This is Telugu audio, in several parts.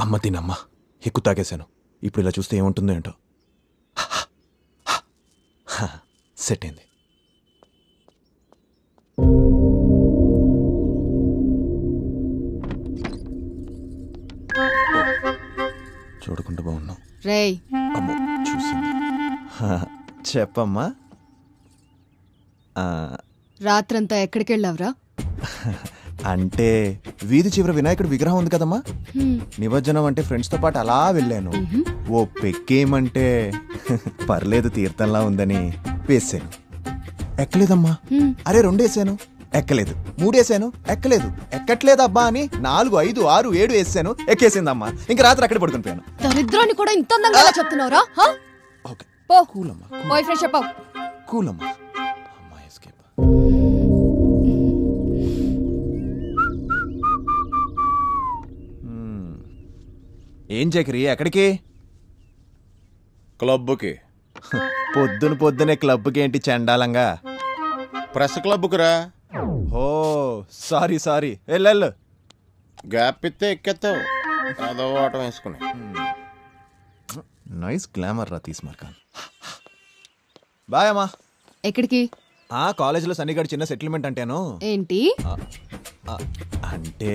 అమ్మ తినమ్మ ఎక్కువ తాగేశాను. ఇప్పుడు ఇలా చూస్తే ఏముంటుందో ఏంటో. సెట్ అయింది. చూడకుండా బాగున్నావు. అమ్మో చూసింది. చెప్పమ్మా. రాత్రంతా ఎక్కడికి వెళ్ళావురా? అంటే వీధి చివర వినాయకుడి విగ్రహం ఉంది కదమ్మా, నిమజ్జనం అంటే ఫ్రెండ్స్ తో పాటు అలా వెళ్ళాను. ఓ పెక్కేమంటే పర్లేదు తీర్థంలా ఉందని వేసాను. ఎక్కలేదమ్మా. అరే 2 వేసాను, ఎక్కలేదు. 3 వేసాను, ఎక్కలేదు. ఎక్కట్లేదు అబ్బా అని 4, 5, 6, 7 వేసాను, ఎక్కేసిందమ్మా. ఇంక రాత్రి అక్కడ పడుకుని పోయాను. దరిద్రాన్ని కూడా ఇంత అందంగా చెప్తున్నావురా? బాయ్ ఫ్రెష్ అప్ అవ్. కూలమ్మా. ఏం చక్రి ఎక్కడికి? క్లబ్కి. పొద్దునే క్లబ్కి ఏంటి చండాలంగా? ప్రెస్ క్లబ్కి రా. ఓ సారీ వెళ్ళు. గ్యాప్ ఇస్తే ఎక్కేస్తావు. అదో ఆటం వేసుకుని. నైస్ గ్లామర్ రా తీసుమార్కాన్. బాయ్ అమ్మా. ఎక్కడికి? కాలేజీలో సన్నిగాడు చిన్న సెటిల్మెంట్ అంటాను. ఏంటి అంటే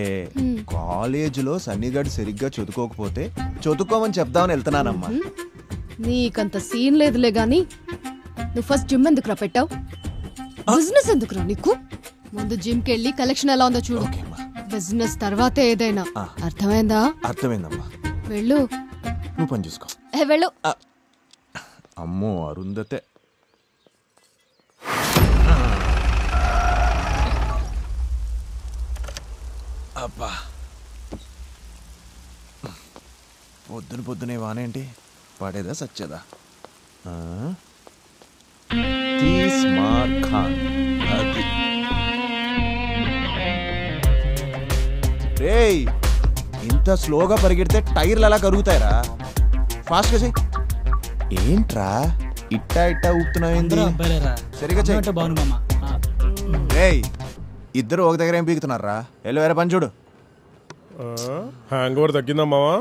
కాలేజీలో సన్నిగాడు సరిగ్గా చదువుకోకపోతే చదువుకోమని చెప్దామని వెళ్తున్నానమ్మా. నీకంత సీన్ లేదులే గాని నువ్వు ఫస్ట్ జిమ్ ఎందుకురా పెట్టావు? బిజినెస్ ఎందుకురా నీకు? ముందు జిమ్ కి వెళ్ళి కలెక్షన్ ఎలా ఉందో చూడు. బిజినెస్ తర్వాతే ఏదైనా. అర్థమైందా? అర్థమైందమ్మా. వెళ్ళు. నువ్వు పని చూసుకో. వెళ్ళు. అమ్మో అరుంధతే. అబ్బా పొద్దునే వానేంటి పడేదా సచ్చేదా? రేయ్ ఇంత స్లోగా పరిగెడితే టైర్లు అలా కరుగుతాయరా? ఫాస్ట్గా చెయ్యి. ఏంట్రా ఇట్టా ఊపుతున్నావు? సరిగా చెయ్యి. రేయ్ ఇద్దరు ఒక దగ్గర ఏం పీకుతున్నారా? వెళ్ళి వేరే పని చూడు. హ్యాంగ్ ఓవర్ తగ్గిందా మావా?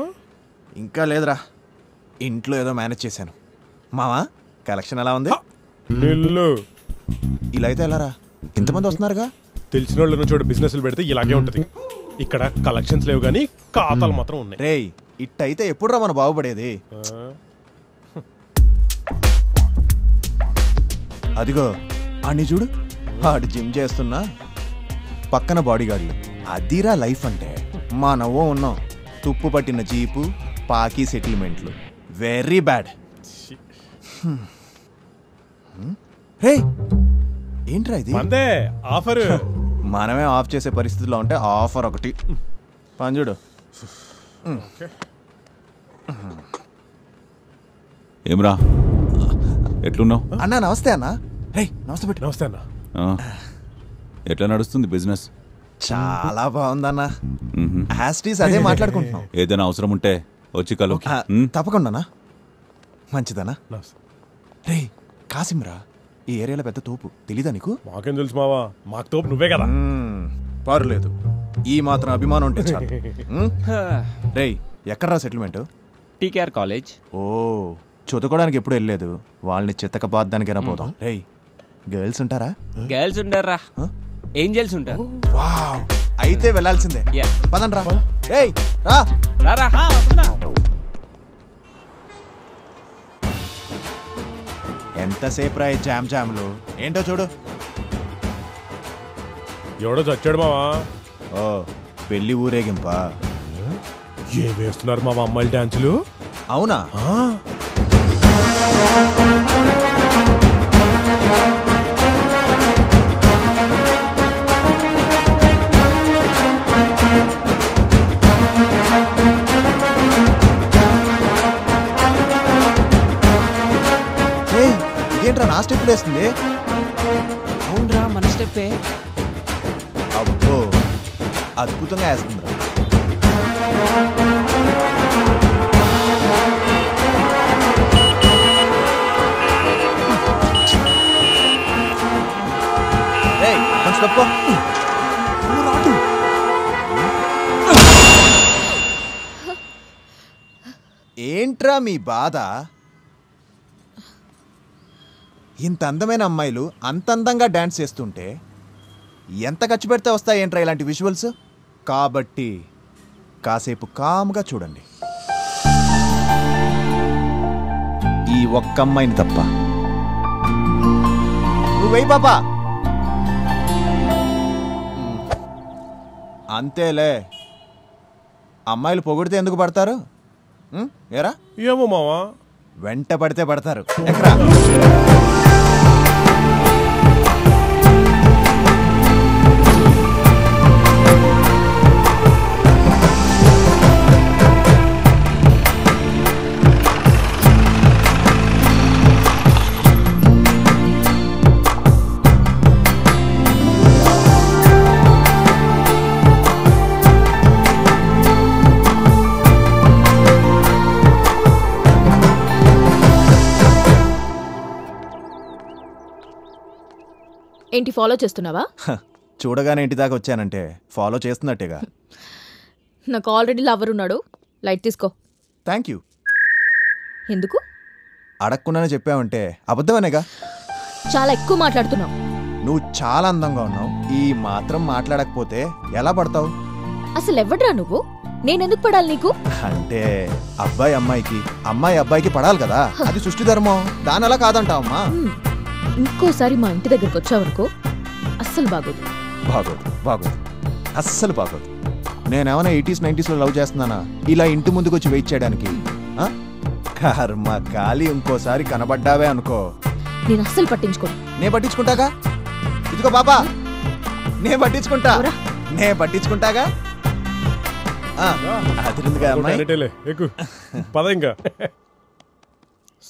ఇంకా లేదురా, ఇంట్లో ఏదో మేనేజ్ చేశాను. మావా కలెక్షన్ ఎలా ఉంది? ఇలా అయితే ఎలారా? ఇంతమంది వస్తున్నారుగా. తెలిసిన వాళ్ళ చోట బిజినెస్లు పెడితే ఇలాగే ఉంటది. ఇక్కడ కలెక్షన్స్ లేవు కానీ ఖాతాలు మాత్రం ఉన్నాయి. రేయ్ ఇట్టయితే ఎప్పుడు రా మనం బాగుపడేది? అదిగో అన్ని చూడు, ఆడు జిమ్ చేస్తున్నా పక్కన బాడీ గార్డులు. అదిరా లైఫ్ అంటే. మా నవ్వో ఉన్నాం, తుప్పు పట్టిన జీపు, పాకీ సెటిల్మెంట్లు. Very bad. రే ఏంట్రా ఇది? ఆఫర్. మనమే ఆఫ్ చేసే పరిస్థితిలో ఉంటే ఆఫర్ ఒకటి. పని చూడు. ఏమ్రా ఎట్లున్నావు? అన్నా నమస్తే అన్నా. రే నమస్తే పెట్టి. నమస్తే అన్న. ఎట్లా నడుస్తుంది బిజినెస్? చాలా బాగుందన్నా. యాస్టీస్ అదే మాట్లాడుకుంటున్నాం. ఏదైనా అవసరం ఉంటే వచ్చి కలు. తప్పకుండా మంచిదనా. రే కాసిమ్రా ఈ ఏరియాలో పెద్ద తోపు, తెలీదా నీకు? మాకేం తెలుసు మావా, మాకు తోపు నువ్వే కదా. పర్లేదు, ఈ మాత్రం అభిమానం ఉంటే చాలు. రే ఎక్కడ్రా సెటిల్మెంట్? TKR college. ఓ చదువుకోవడానికి ఎప్పుడు వెళ్ళలేదు, వాళ్ళని చిత్తక బాద్దానికైనా పోదాం. రే గర్ల్స్ ఉంటారా? గర్ల్స్ ఉంటారా? ఏంజల్స్ ఉంటారు. వావ్ అయితే వెళ్ళాల్సిందే. పదండి రా. రేయ్ రా రా. ఎంతసేపు రా జామ్లు ఏంటో చూడు. ఎవడో చచ్చాడు మావా. ఓ పెళ్లి ఊరేగింపా? ఏం వేస్తున్నారు మావా అమ్మాయిల డాన్సులు? అవునా? ఏంట్రా నా స్టెప్ వేస్తుంది? అవునరా మన స్టెప్పే. అబ్బో అద్భుతంగా వేస్తుందిరా. కొంచెం తప్పుకో. ఏంట్రా మీ బాధ? ఇంత అందమైన అమ్మాయిలు అంత అందంగా డాన్స్ చేస్తుంటే ఎంత ఖర్చు పెడితే వస్తాయేంట్రా ఇలాంటి విజువల్స్? కాబట్టి కాసేపు కామ్గా చూడండి. ఈ ఒక్క అమ్మాయిని తప్ప. నువ్వెయ్యి పాపా. అంతేలే, అమ్మాయిలు పొగిడితే ఎందుకు పడతారు? ఏరా? ఏమో మావా, వెంట పడితే పడతారు. ఎక్కడా? ఏంటి ఫాలో చేస్తున్నావా? చూడగానే ఇంటి దాకా వచ్చానంటే ఫాలో చేస్తున్నట్టేగా. నాకు ఆల్రెడీ లవర్ ఉన్నాడు, లైట్ తీసుకో. Thank you. ఎందుకు? అడగకుండానే చెప్పావంటే అబద్ధమనేగా. చాలా ఎక్కువ మాట్లాడుతున్నావు. నువ్వు చాలా అందంగా ఉన్నావు, ఈ మాత్రం మాట్లాడకపోతే ఎలా పడతావు? అసలు ఎవడ్రా నువ్వు? నేనెందుకు పడాలి నీకు? అంటే అబ్బాయి అమ్మాయికి, అమ్మాయి అబ్బాయికి పడాలి కదా, అది సృష్టి ధర్మం. దాని అలా కాదంటావమ్మా. ఇంకోసారి మా ఇంటి దగ్గరకు వచ్చావనుకో అస్సలు బాగోదు. బాగోదు, బాగోదు, అస్సలు బాగోదు. నేనేమైనా 80s 90s లవ్ చేస్తున్నానా ఇలా ఇంటి ముందుకు వచ్చి వెయిట్ చేయడానికి? కర్మ కాలి, ఇంకోసారి కనబడ్డావే అనుకో. నేను అస్సలు పట్టించుకోను. నే పట్టించుకుంటాగా. ఇదిగో బాబా, నే పట్టించుకుంటాగా. అదిరిందిగా అమ్మాయి. ఎక్కు పద ఇంకా.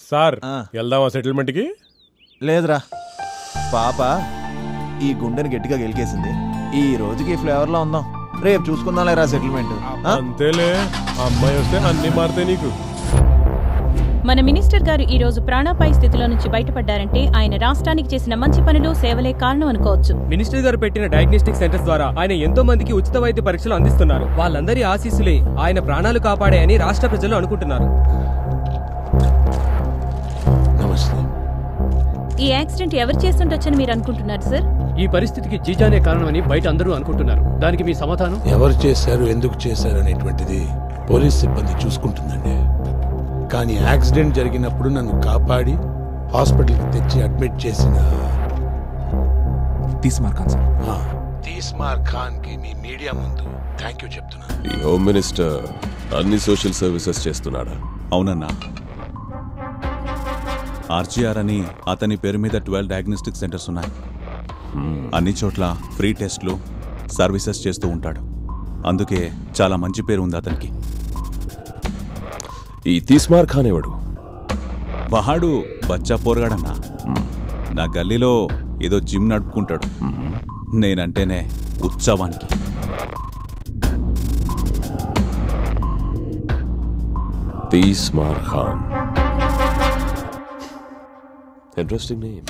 సార్ వెళ్దామా సెటిల్మెంట్కి? లేదురా, పాప ఈ గుండెని గట్టిగా గెలికేసింది. ఈ రోజుకి ఫ్లేవర్లో ఉందాం, రేపు చూసుకుందాం లేరా సెటిల్మెంట్. అంతేలే, అమ్మాయి వస్తే అన్ని మారితే నీకు. మన మినిస్టర్ గారు ఈ రోజు ప్రాణాపాయ స్థితిలో నుంచి బయటపడ్డారంటే ఆయన రాష్ట్రానికి చేసిన మంచి పనులు, సేవలే కారణం అనుకోవచ్చు. మినిస్టర్ గారు పెట్టిన డయాగ్నోస్టిక్ సెంటర్స్ ద్వారా ఆయన ఎంతో మందికి ఉచిత వైద్య పరీక్షలు అందిస్తున్నారు. వాళ్ళందరి ఆశీస్సులే ఆయన ప్రాణాలు కాపాడాయని రాష్ట్ర ప్రజలు అనుకుంటున్నారు. ఈ యాక్సిడెంట్ ఎవరు చేస్తుండొచ్చని మీరు అనుకుంటున్నారు సార్? ఈ పరిస్థితికి జీజానే కారణమని బయట అందరూ అనుకుంటున్నారు. దానికి మీ సమాధానం? ఎవరు చేశారు, ఎందుకు చేశారు అనేటువంటిది పోలీస్ సిబ్బంది చూసుకుంటుందండి. కానీ యాక్సిడెంట్ జరిగినప్పుడు నన్ను కాపాడి హాస్పిటల్కి తెచ్చి అడ్మిట్ చేసిన తీస్మార్ ఖాన్ కి మీ మీడియా ముందు థ్యాంక్ యూ చెప్తున్నాను. ఈ హోమ్ మినిస్టర్ అన్ని సోషల్ సర్వీసెస్ చేస్తున్నాడా? అవునన్నా. ఆర్జీఆర్ అని అతని పేరు మీద 12 డయాగ్నోస్టిక్ సెంటర్స్ ఉన్నాయి. అన్ని చోట్ల ఫ్రీ టెస్ట్లు, సర్వీసెస్ చేస్తూ ఉంటాడు. అందుకే చాలా మంచి పేరు ఉంది అతనికి. ఈ తీస్మార్ ఖాన్ ఎవడు? వాడు బచ్చా పోరగాడన్నా. నా గల్లీలో ఏదో జిమ్ నడుపుకుంటాడు. నేనంటేనే ఉత్సవానికి. Teesmar Khan, interesting name.